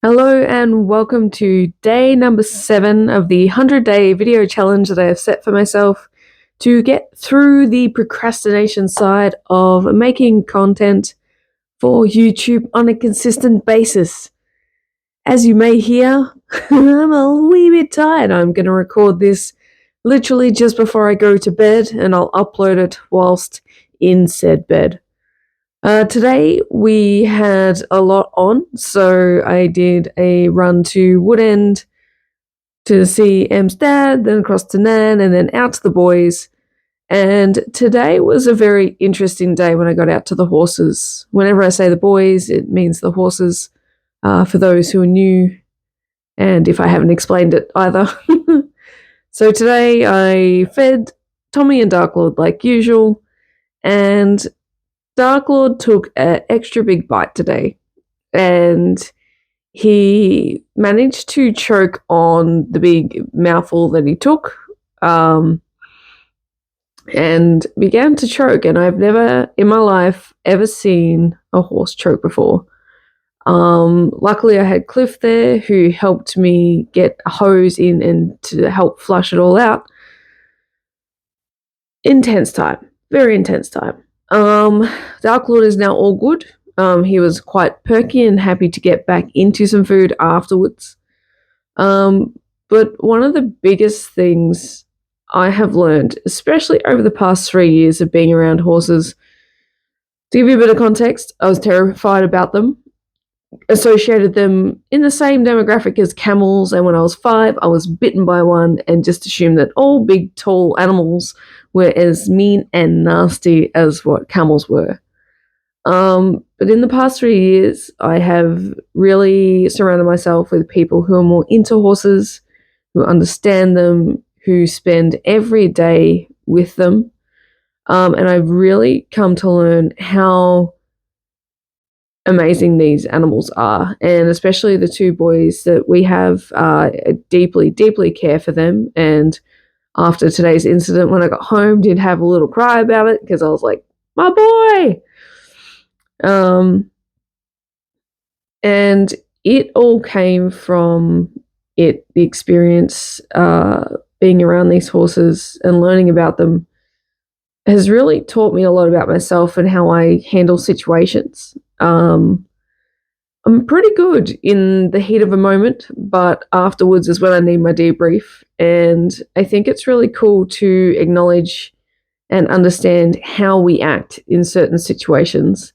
Hello and welcome to day number 7 of the 100-day video challenge that I have set for myself to get through the procrastination side of making content for YouTube on a consistent basis. As you may hear, I'm a wee bit tired. I'm going to record this literally just before I go to bed, and I'll upload it whilst in said bed. Today we had a lot on, so I did a run to Woodend to see Em's dad, then across to Nan, and then out to the boys. And today was a very interesting day when I got out to the horses. Whenever I say the boys, it means the horses, for those who are new, and if I haven't explained it either. So today I fed Tommy and Dark Lord like usual, and Dark Lord took an extra big bite today, and he managed to choke on the big mouthful that he took, and began to choke. And I've never in my life ever seen a horse choke before. Luckily, I had Cliff there who helped me get a hose in and to help flush it all out. Intense time, very intense time. Dark Lord is now all good. He was quite perky and happy to get back into some food afterwards. But one of the biggest things I have learned, especially over the past 3 years of being around horses, to give you a bit of context, I was terrified about them, associated them in the same demographic as camels, and when I was 5, I was bitten by one and just assumed that all big, tall animals were as mean and nasty as what camels were. But in the past 3 years, I have really surrounded myself with people who are more into horses, who understand them, who spend every day with them. And I've really come to learn how amazing these animals are, and especially the 2 boys that we have, deeply, deeply care for them. And after today's incident, when I got home, did have a little cry about it because I was like, my boy! And it all came from the experience, being around these horses and learning about them has really taught me a lot about myself and how I handle situations. I'm pretty good in the heat of a moment, but afterwards is when I need my debrief. And I think it's really cool to acknowledge and understand how we act in certain situations,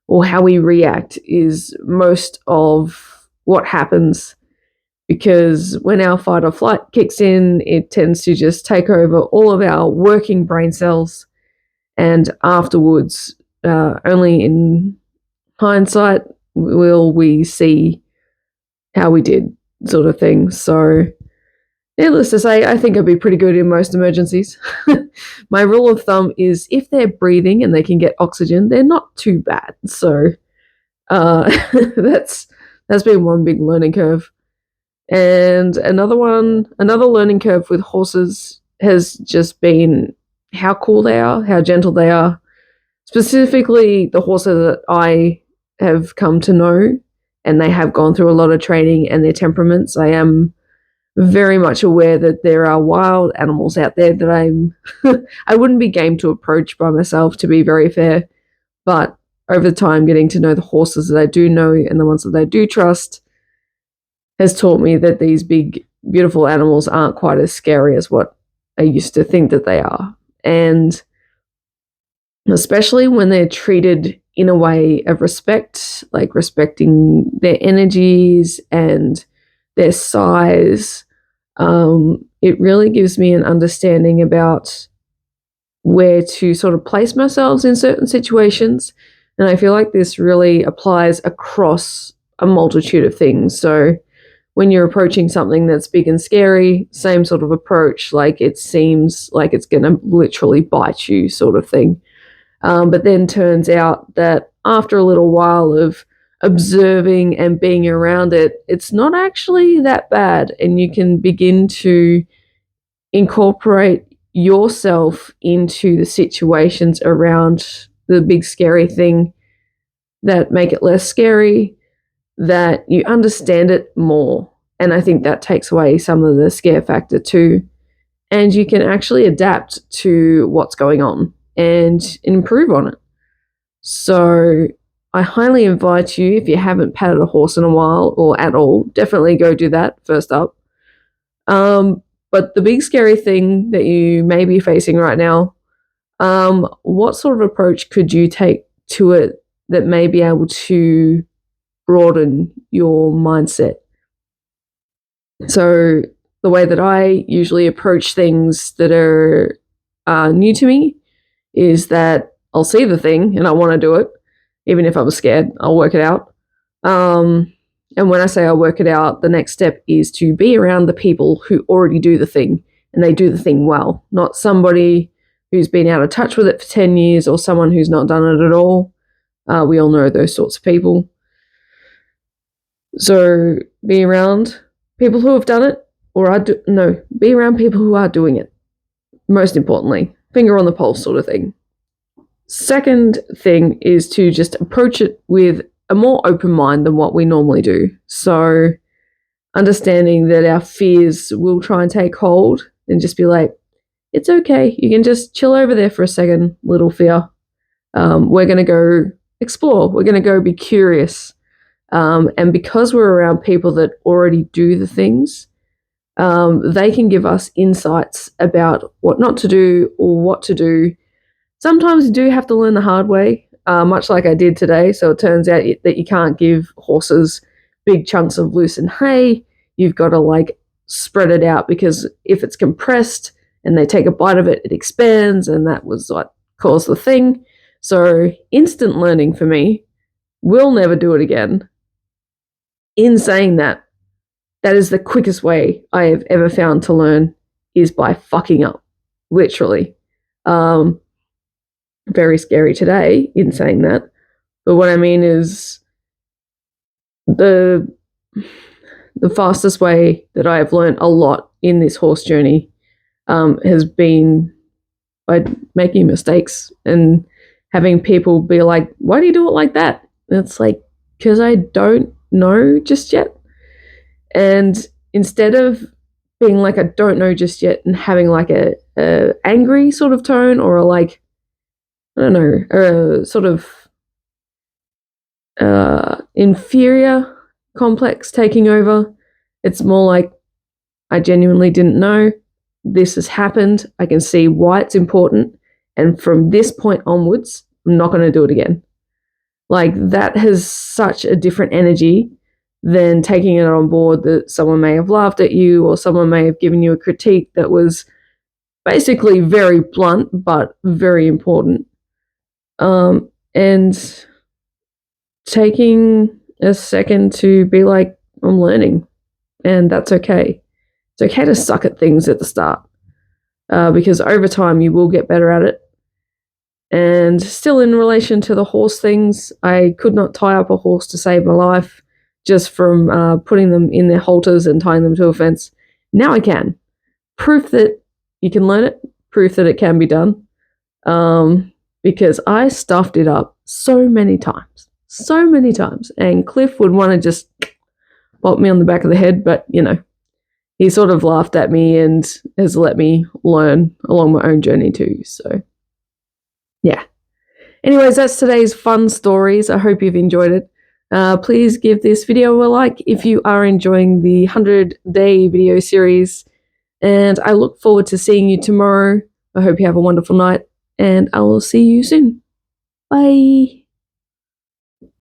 or how we react is most of what happens. Because when our fight or flight kicks in, it tends to just take over all of our working brain cells. And afterwards, only in hindsight will we see how we did, sort of thing. So, needless to say, I think I'd be pretty good in most emergencies. My rule of thumb is if they're breathing and they can get oxygen, they're not too bad. So, that's been one big learning curve. And another learning curve with horses has just been how cool they are, how gentle they are. Specifically, the horses that I have come to know, and they have gone through a lot of training, and their temperaments. I am very much aware that there are wild animals out there that I wouldn't be game to approach by myself, to be very fair. But over time, getting to know the horses that I do know and the ones that I do trust has taught me that these big, beautiful animals aren't quite as scary as what I used to think that they are. And especially when they're treated in a way of respect, like respecting their energies and their size, it really gives me an understanding about where to sort of place myself in certain situations. And I feel like this really applies across a multitude of things. So when you're approaching something that's big and scary, same sort of approach, like it seems like it's going to literally bite you, sort of thing. But then turns out that after a little while of observing and being around it, it's not actually that bad, and you can begin to incorporate yourself into the situations around the big scary thing that make it less scary, that you understand it more. And I think that takes away some of the scare factor too. And you can actually adapt to what's going on and improve on it. So I highly invite you, if you haven't patted a horse in a while or at all, definitely go do that first up. But the big scary thing that you may be facing right now, what sort of approach could you take to it that may be able to broaden your mindset? So the way that I usually approach things that are new to me is that I'll see the thing and I want to do it. Even if I'm scared, I'll work it out. And when I say I'll work it out, the next step is to be around the people who already do the thing and they do the thing well, not somebody who's been out of touch with it for 10 years or someone who's not done it at all. We all know those sorts of people. So be around people who have done it, be around people who are doing it. Most importantly, finger on the pulse sort of thing. Second thing is to just approach it with a more open mind than what we normally do. So understanding that our fears will try and take hold and just be like, it's okay. You can just chill over there for a second, little fear. We're going to go explore. We're going to go be curious. And because we're around people that already do the things, they can give us insights about what not to do or what to do. Sometimes you do have to learn the hard way, much like I did today. So it turns out that you can't give horses big chunks of lucerne hay. You've got to spread it out, because if it's compressed and they take a bite of it, it expands, and that was what caused the thing. So instant learning for me. We'll never do it again. In saying that, that is the quickest way I have ever found to learn, is by fucking up, literally. Very scary today in saying that, but what I mean is the fastest way that I have learned a lot in this horse journey has been by making mistakes and having people be like, why do you do it like that? And it's like, because I don't know just yet. And instead of being like, I don't know just yet, and having like a angry sort of tone, or I don't know, sort of inferior complex taking over. It's more like, I genuinely didn't know. This has happened. I can see why it's important. And from this point onwards, I'm not going to do it again. Like, that has such a different energy than taking it on board that someone may have laughed at you, or someone may have given you a critique that was basically very blunt but very important. And taking a second to be like, I'm learning, and that's okay. It's okay to suck at things at the start, because over time you will get better at it. And still, in relation to the horse things, I could not tie up a horse to save my life just from putting them in their halters and tying them to a fence. Now I can. Proof that you can learn it, proof that it can be done. Because I stuffed it up so many times. And Cliff would want to just pop me on the back of the head, but, he sort of laughed at me and has let me learn along my own journey too. So, yeah. Anyways, that's today's fun stories. I hope you've enjoyed it. Please give this video a like if you are enjoying the 100-day video series. And I look forward to seeing you tomorrow. I hope you have a wonderful night, and I will see you soon. Bye.